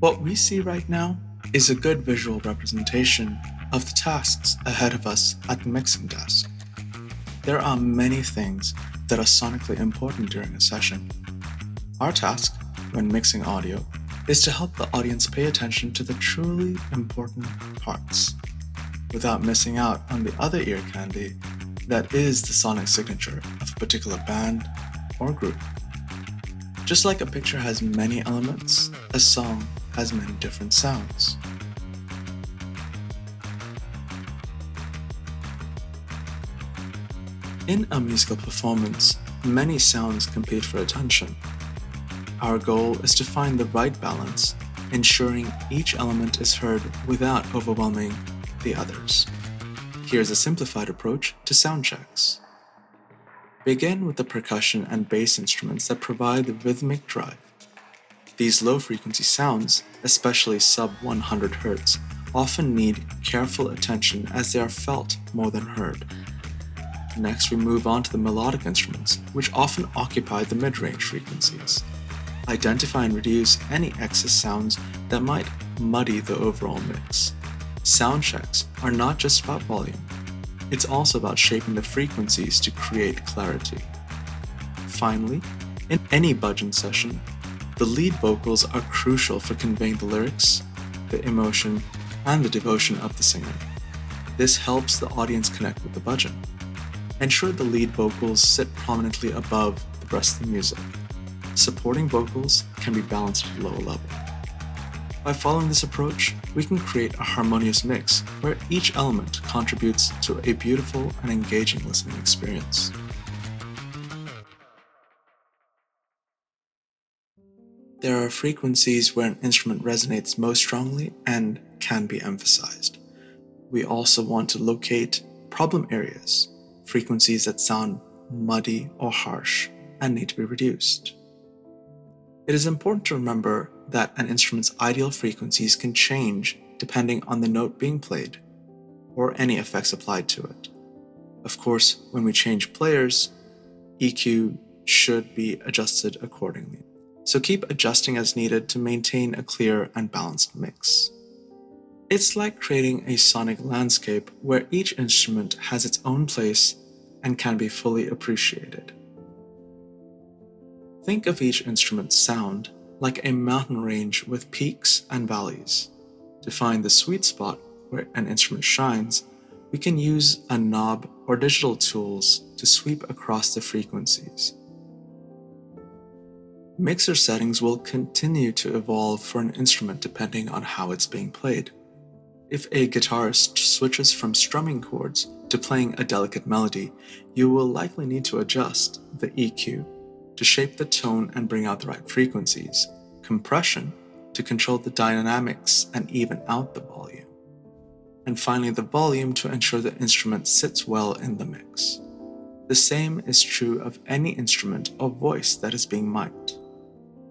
What we see right now is a good visual representation of the tasks ahead of us at the mixing desk. There are many things that are sonically important during a session. Our task, when mixing audio, is to help the audience pay attention to the truly important parts, without missing out on the other ear candy that is the sonic signature of a particular band or group. Just like a picture has many elements, a song has many different sounds. In a musical performance, many sounds compete for attention. Our goal is to find the right balance, ensuring each element is heard without overwhelming the others. Here's a simplified approach to sound checks. Begin with the percussion and bass instruments that provide the rhythmic drive. These low-frequency sounds, especially sub-100 Hz, often need careful attention as they are felt more than heard. Next, we move on to the melodic instruments, which often occupy the mid-range frequencies. Identify and reduce any excess sounds that might muddy the overall mix. Sound checks are not just about volume. It's also about shaping the frequencies to create clarity. Finally, in any Bhajan session, the lead vocals are crucial for conveying the lyrics, the emotion, and the devotion of the singer. This helps the audience connect with the bhajan. Ensure the lead vocals sit prominently above the rest of the music. Supporting vocals can be balanced at a lower level. By following this approach, we can create a harmonious mix where each element contributes to a beautiful and engaging listening experience. There are frequencies where an instrument resonates most strongly and can be emphasized. We also want to locate problem areas, frequencies that sound muddy or harsh and need to be reduced. It is important to remember that an instrument's ideal frequencies can change depending on the note being played or any effects applied to it. Of course, when we change players, EQ should be adjusted accordingly. So keep adjusting as needed to maintain a clear and balanced mix. It's like creating a sonic landscape where each instrument has its own place and can be fully appreciated. Think of each instrument's sound like a mountain range with peaks and valleys. To find the sweet spot where an instrument shines, we can use a knob or digital tools to sweep across the frequencies. Mixer settings will continue to evolve for an instrument depending on how it's being played. If a guitarist switches from strumming chords to playing a delicate melody, you will likely need to adjust the EQ to shape the tone and bring out the right frequencies, compression to control the dynamics and even out the volume, and finally the volume to ensure the instrument sits well in the mix. The same is true of any instrument or voice that is being mic'd.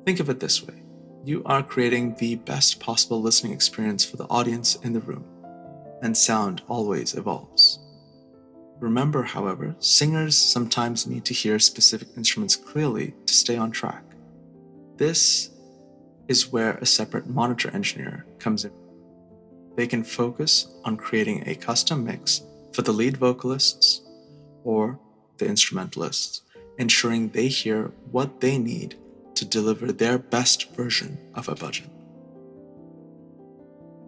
Think of it this way: you are creating the best possible listening experience for the audience in the room, and sound always evolves. Remember, however, singers sometimes need to hear specific instruments clearly to stay on track. This is where a separate monitor engineer comes in. They can focus on creating a custom mix for the lead vocalists or the instrumentalists, ensuring they hear what they need to deliver their best version of a bhajan.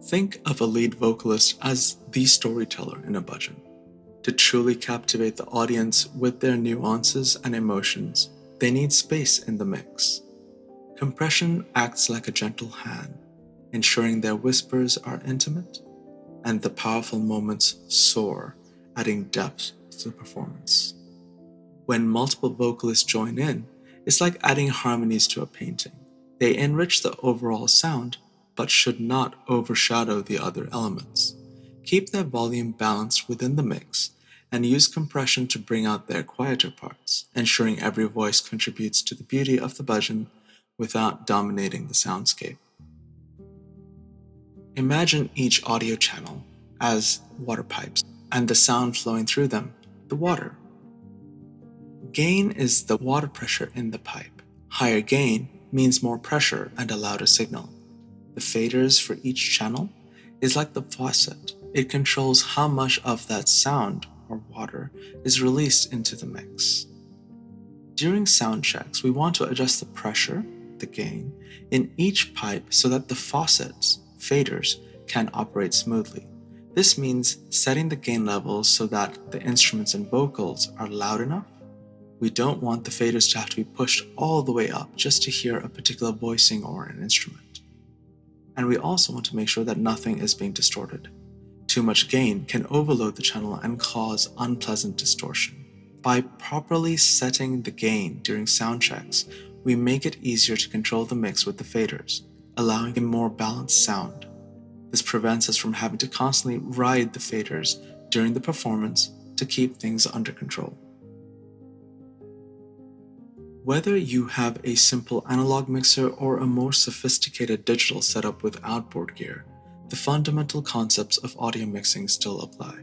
Think of a lead vocalist as the storyteller in a bhajan. To truly captivate the audience with their nuances and emotions, they need space in the mix. Compression acts like a gentle hand, ensuring their whispers are intimate and the powerful moments soar, adding depth to the performance. When multiple vocalists join in, it's like adding harmonies to a painting. They enrich the overall sound, but should not overshadow the other elements. Keep their volume balanced within the mix, and use compression to bring out their quieter parts, ensuring every voice contributes to the beauty of the bhajan without dominating the soundscape. Imagine each audio channel as water pipes, and the sound flowing through them, the water. Gain is the water pressure in the pipe. Higher gain means more pressure and a louder signal. The faders for each channel is like the faucet. It controls how much of that sound or water is released into the mix. During sound checks, we want to adjust the pressure, the gain, in each pipe so that the faucets, faders, can operate smoothly. This means setting the gain levels so that the instruments and vocals are loud enough. We don't want the faders to have to be pushed all the way up just to hear a particular voicing or an instrument. And we also want to make sure that nothing is being distorted. Too much gain can overload the channel and cause unpleasant distortion. By properly setting the gain during sound checks, we make it easier to control the mix with the faders, allowing a more balanced sound. This prevents us from having to constantly ride the faders during the performance to keep things under control. Whether you have a simple analog mixer or a more sophisticated digital setup with outboard gear, the fundamental concepts of audio mixing still apply.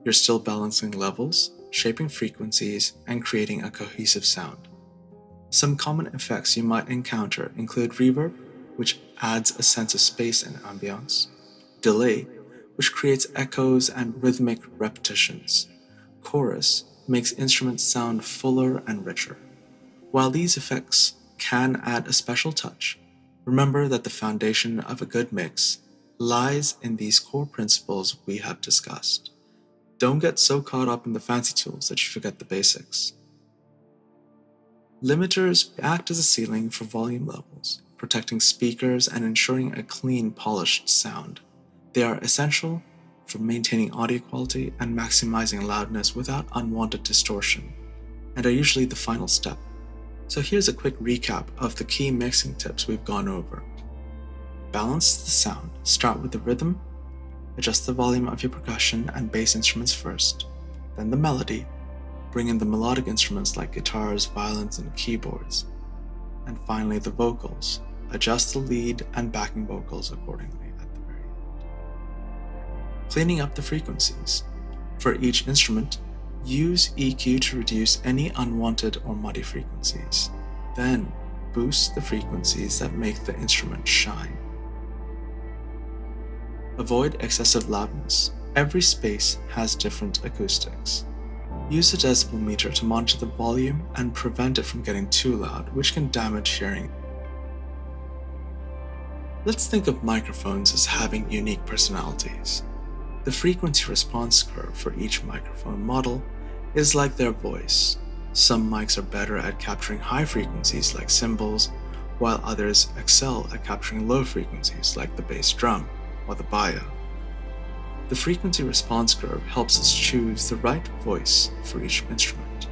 You're still balancing levels, shaping frequencies, and creating a cohesive sound. Some common effects you might encounter include reverb, which adds a sense of space and ambiance, delay, which creates echoes and rhythmic repetitions, chorus makes instruments sound fuller and richer. While these effects can add a special touch, remember that the foundation of a good mix lies in these core principles we have discussed. Don't get so caught up in the fancy tools that you forget the basics. Limiters act as a ceiling for volume levels, protecting speakers and ensuring a clean, polished sound. They are essential for maintaining audio quality and maximizing loudness without unwanted distortion, and are usually the final step. So here's a quick recap of the key mixing tips we've gone over. Balance the sound. Start with the rhythm. Adjust the volume of your percussion and bass instruments first, then the melody. Bring in the melodic instruments like guitars, violins, and keyboards. And finally, the vocals. Adjust the lead and backing vocals accordingly at the very end. Cleaning up the frequencies. For each instrument, use EQ to reduce any unwanted or muddy frequencies. Then, boost the frequencies that make the instrument shine. Avoid excessive loudness. Every space has different acoustics. Use a decibel meter to monitor the volume and prevent it from getting too loud, which can damage hearing. Let's think of microphones as having unique personalities. The frequency response curve for each microphone model is like their voice. Some mics are better at capturing high frequencies like cymbals, while others excel at capturing low frequencies like the bass drum or the baya. The frequency response curve helps us choose the right voice for each instrument.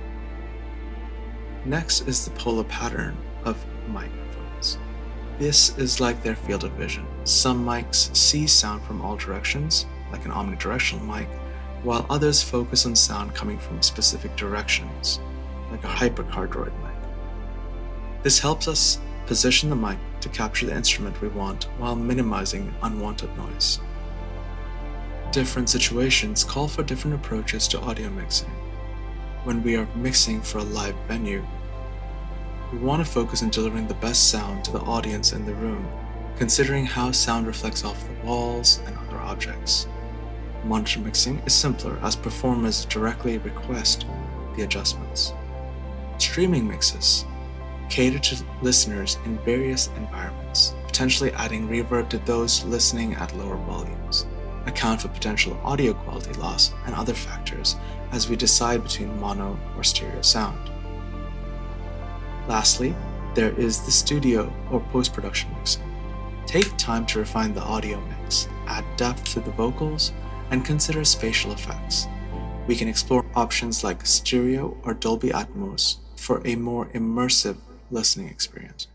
Next is the polar pattern of microphones. This is like their field of vision. Some mics see sound from all directions, like an omnidirectional mic, while others focus on sound coming from specific directions, like a hypercardioid mic. This helps us position the mic to capture the instrument we want while minimizing unwanted noise. Different situations call for different approaches to audio mixing. When we are mixing for a live venue, we want to focus on delivering the best sound to the audience in the room, considering how sound reflects off the walls and other objects. Monitor mixing is simpler as performers directly request the adjustments. Streaming mixes cater to listeners in various environments, potentially adding reverb to those listening at lower volumes, account for potential audio quality loss and other factors as we decide between mono or stereo sound. Lastly, there is the studio or post-production mixing. Take time to refine the audio mix, add depth to the vocals, and consider spatial effects. We can explore options like stereo or Dolby Atmos for a more immersive listening experience.